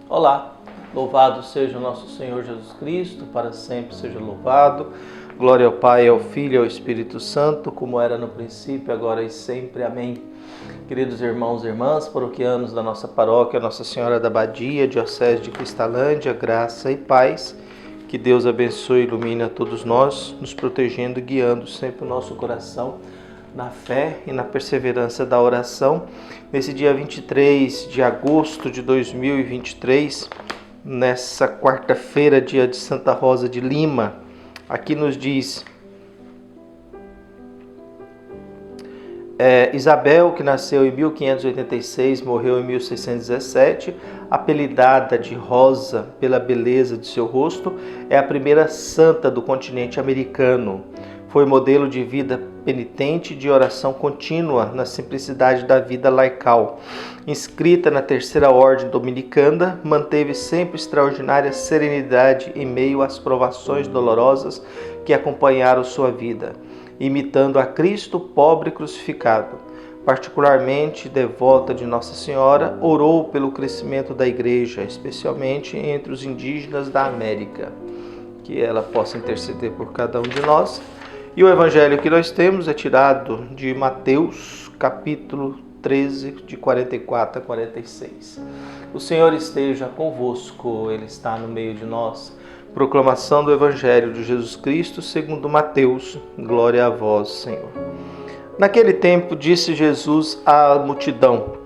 Olá, louvado seja o nosso Senhor Jesus Cristo, para sempre seja louvado. Glória ao Pai, ao Filho e ao Espírito Santo, como era no princípio, agora e sempre. Amém. Queridos irmãos e irmãs, paroquianos da nossa paróquia, Nossa Senhora da Badia, Diocese de Cristalândia, graça e paz. Que Deus abençoe e ilumine a todos nós, nos protegendo e guiando sempre o nosso coração na fé e na perseverança da oração. Nesse dia 23 de agosto de 2023, nessa quarta-feira, dia de Santa Rosa de Lima, aqui nos diz Isabel, que nasceu em 1586, morreu em 1617, apelidada de Rosa pela beleza de seu rosto, é a primeira santa do continente americano. Foi modelo de vida penitente e de oração contínua na simplicidade da vida laical. Inscrita na Terceira Ordem Dominicana, manteve sempre extraordinária serenidade em meio às provações dolorosas que acompanharam sua vida, imitando a Cristo pobre crucificado. Particularmente devota de Nossa Senhora, orou pelo crescimento da Igreja, especialmente entre os indígenas da América. Que ela possa interceder por cada um de nós. E o evangelho que nós temos é tirado de Mateus, capítulo 13, de 44 a 46. O Senhor esteja convosco, Ele está no meio de nós. Proclamação do Evangelho de Jesus Cristo segundo Mateus. Glória a vós, Senhor. Naquele tempo disse Jesus à multidão: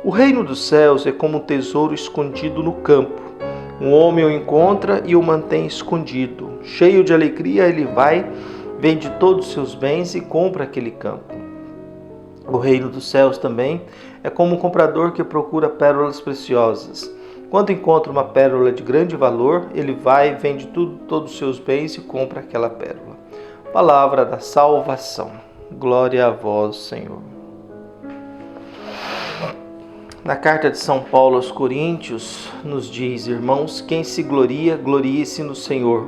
O reino dos céus é como um tesouro escondido no campo. Um homem o encontra e o mantém escondido. Cheio de alegria, ele vai, vende todos os seus bens e compra aquele campo. O reino dos céus também é como um comprador que procura pérolas preciosas. Quando encontra uma pérola de grande valor, ele vai, vende todos os seus bens e compra aquela pérola. Palavra da salvação. Glória a vós, Senhor. Na carta de São Paulo aos Coríntios, nos diz: Irmãos, quem se gloria, glorie-se no Senhor,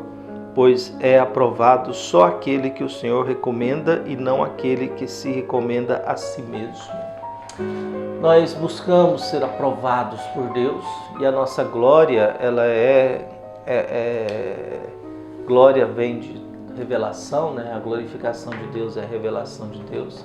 pois é aprovado só aquele que o Senhor recomenda e não aquele que se recomenda a si mesmo. Nós buscamos ser aprovados por Deus e a nossa glória, ela glória vem de revelação, né? A glorificação de Deus é a revelação de Deus.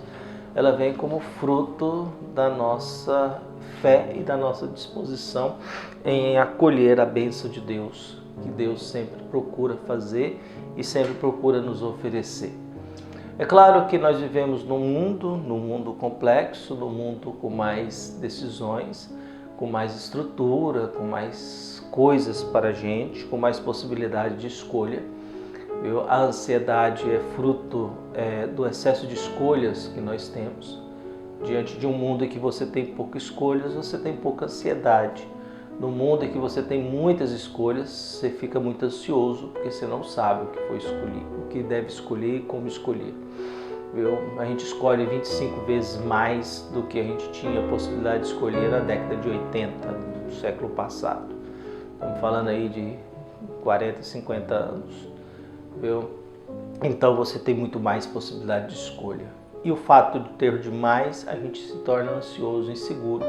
Ela vem como fruto da nossa fé e da nossa disposição em acolher a bênção de Deus, que Deus sempre procura fazer e sempre procura nos oferecer. É claro que nós vivemos num mundo complexo, num mundo com mais decisões, com mais estrutura, com mais coisas para a gente, com mais possibilidade de escolha. A ansiedade é fruto do excesso de escolhas que nós temos. Diante de um mundo em que você tem poucas escolhas, você tem pouca ansiedade. No mundo em que você tem muitas escolhas, você fica muito ansioso, porque você não sabe o que foi escolher, o que deve escolher e como escolher. A gente escolhe 25 vezes mais do que a gente tinha a possibilidade de escolher na década de 80 do século passado. Estamos falando aí de 40, 50 anos. Então você tem muito mais possibilidade de escolha. E o fato de ter demais, a gente se torna ansioso, inseguro.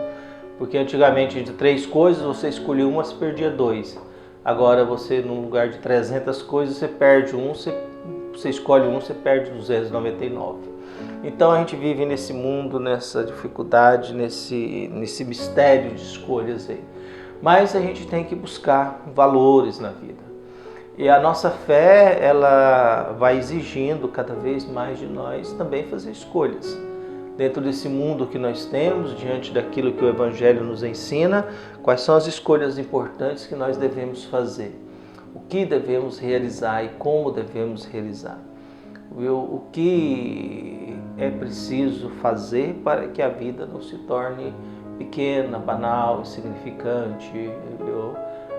Porque antigamente de 3 coisas você escolhia uma, você perdia 2. Agora você, no lugar de 300 coisas, você perde um, você escolhe um, você perde 299. Então a gente vive nesse mundo, nessa dificuldade, nesse mistério de escolhas aí. Mas a gente tem que buscar valores na vida. E a nossa fé, ela vai exigindo cada vez mais de nós também fazer escolhas. Dentro desse mundo que nós temos, diante daquilo que o Evangelho nos ensina, quais são as escolhas importantes que nós devemos fazer? O que devemos realizar e como devemos realizar? O que é preciso fazer para que a vida não se torne pequena, banal, insignificante?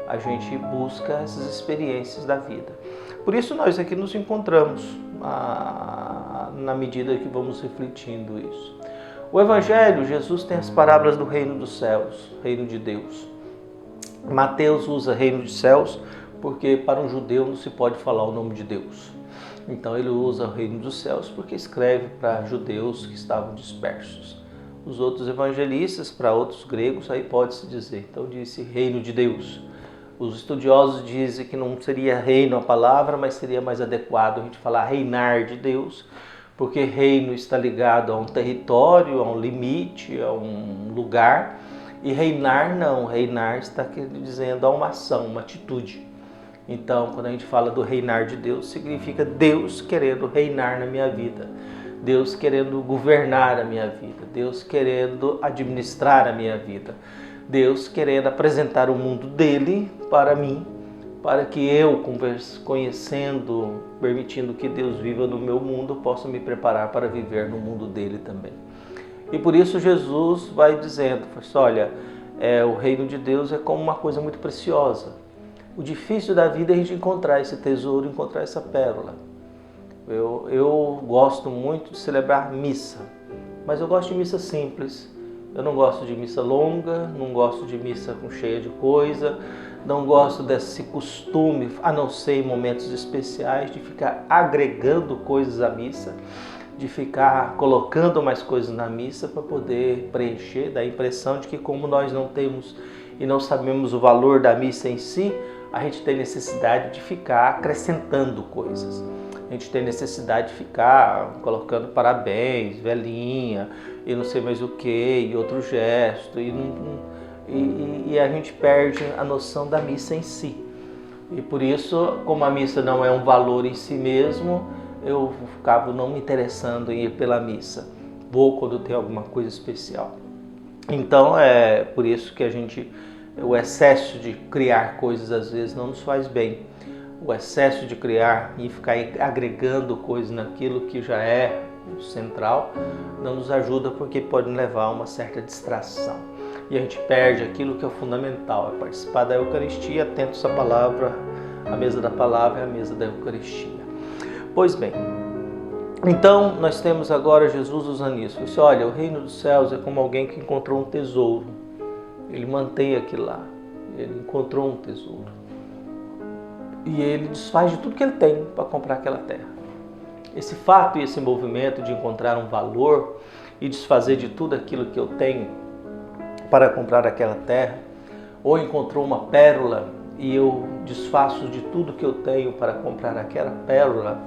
A gente busca essas experiências da vida. Por isso nós aqui nos encontramos na medida que vamos refletindo isso. O Evangelho, Jesus tem as parábolas do reino dos céus, reino de Deus. Mateus usa reino dos céus porque para um judeu não se pode falar o nome de Deus. Então ele usa o reino dos céus porque escreve para judeus que estavam dispersos. os outros evangelistas, para outros gregos, aí pode-se dizer. Então disse reino de Deus. Os estudiosos dizem que não seria reino a palavra, mas seria mais adequado a gente falar reinar de Deus, porque reino está ligado a um território, a um limite, a um lugar, e reinar não, reinar está dizendo a uma ação, uma atitude. Então, quando a gente fala do reinar de Deus, significa Deus querendo reinar na minha vida, Deus querendo governar a minha vida, Deus querendo administrar a minha vida, Deus querendo apresentar o mundo dele para mim, para que eu, conhecendo, permitindo que Deus viva no meu mundo, possa me preparar para viver no mundo dele também. E por isso Jesus vai dizendo, olha, o reino de Deus é como uma coisa muito preciosa. O difícil da vida é a gente encontrar esse tesouro, encontrar essa pérola. Eu gosto muito de celebrar missa, mas eu gosto de missa simples. Eu não gosto de missa longa, não gosto de missa cheia de coisa, não gosto desse costume, a não ser em momentos especiais, de ficar agregando coisas à missa, de ficar colocando mais coisas na missa para poder preencher, dá a impressão de que como nós não temos e não sabemos o valor da missa em si, a gente tem necessidade de ficar acrescentando coisas. A gente tem necessidade de ficar colocando parabéns, velhinha, e não sei mais o que, e outro gesto, e a gente perde a noção da missa em si. E por isso, como a missa não é um valor em si mesmo, eu acabo não me interessando em ir pela missa. Vou quando tem alguma coisa especial. Então é por isso que o excesso de criar coisas às vezes não nos faz bem. O excesso de criar e ficar agregando coisas naquilo que já é central não nos ajuda, porque pode levar a uma certa distração. E a gente perde aquilo que é o fundamental, é participar da Eucaristia, atentos à palavra, à mesa da palavra e à mesa da Eucaristia. Pois bem, então nós temos agora Jesus usando isso. Ele disse, olha, o reino dos céus é como alguém que encontrou um tesouro. Ele mantém aquilo lá, ele encontrou um tesouro. E ele desfaz de tudo que ele tem para comprar aquela terra. Esse fato e esse movimento de encontrar um valor e desfazer de tudo aquilo que eu tenho para comprar aquela terra, ou encontrou uma pérola e eu desfaço de tudo que eu tenho para comprar aquela pérola,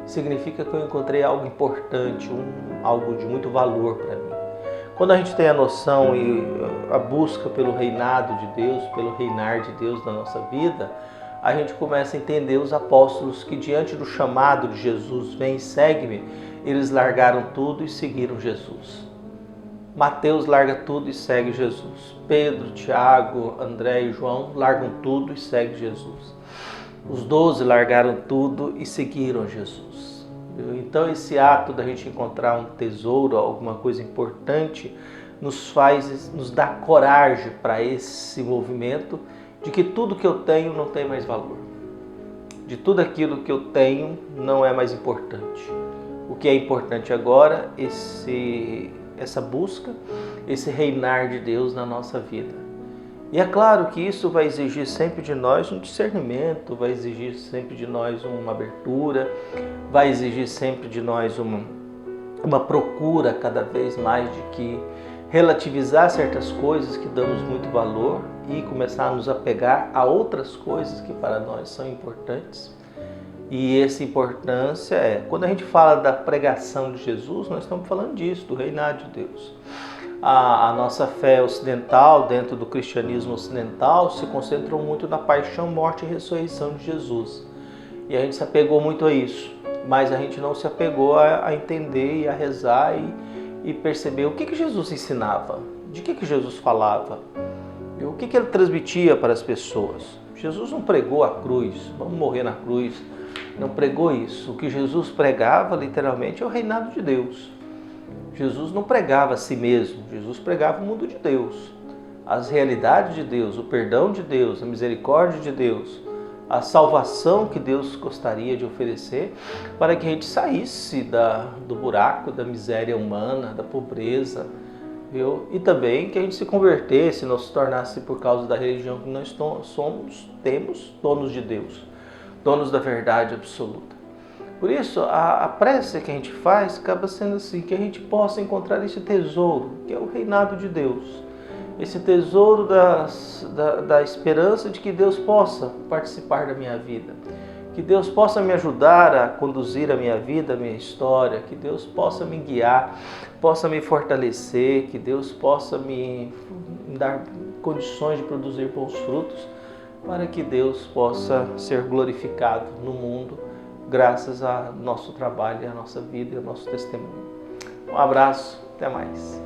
significa que eu encontrei algo importante, algo de muito valor para mim. Quando a gente tem a noção e a busca pelo reinado de Deus, pelo reinar de Deus na nossa vida, a gente começa a entender os apóstolos que diante do chamado de Jesus, vem e segue-me, eles largaram tudo e seguiram Jesus. Mateus larga tudo e segue Jesus. Pedro, Tiago, André e João largam tudo e seguem Jesus. Os 12 largaram tudo e seguiram Jesus. Então esse ato da gente encontrar um tesouro, alguma coisa importante, nos dá coragem para esse movimento de que tudo que eu tenho não tem mais valor. De tudo aquilo que eu tenho não é mais importante. O que é importante agora é essa busca, esse reinar de Deus na nossa vida. E é claro que isso vai exigir sempre de nós um discernimento, vai exigir sempre de nós uma abertura, vai exigir sempre de nós uma procura cada vez mais de que relativizar certas coisas que damos muito valor e começar a nos apegar a outras coisas que para nós são importantes. E essa importância quando a gente fala da pregação de Jesus, nós estamos falando disso, do reinado de Deus. A nossa fé ocidental, dentro do cristianismo ocidental, se concentrou muito na paixão, morte e ressurreição de Jesus. E a gente se apegou muito a isso, mas a gente não se apegou a entender e a rezar e perceber o que Jesus ensinava, de que Jesus falava, e o que ele transmitia para as pessoas. Jesus não pregou a cruz, vamos morrer na cruz, não pregou isso. O que Jesus pregava, literalmente, é o reinado de Deus. Jesus não pregava a si mesmo, Jesus pregava o mundo de Deus, as realidades de Deus, o perdão de Deus, a misericórdia de Deus, a salvação que Deus gostaria de oferecer para que a gente saísse do buraco, da miséria humana, da pobreza, viu? E também que a gente se convertesse, não se tornasse por causa da religião que nós temos donos de Deus, donos da verdade absoluta. Por isso, a prece que a gente faz acaba sendo assim, que a gente possa encontrar esse tesouro, que é o reinado de Deus. Esse tesouro da esperança de que Deus possa participar da minha vida. Que Deus possa me ajudar a conduzir a minha vida, a minha história. Que Deus possa me guiar, possa me fortalecer. Que Deus possa me dar condições de produzir bons frutos, para que Deus possa ser glorificado no mundo, graças ao nosso trabalho, à nossa vida e ao nosso testemunho. Um abraço, até mais.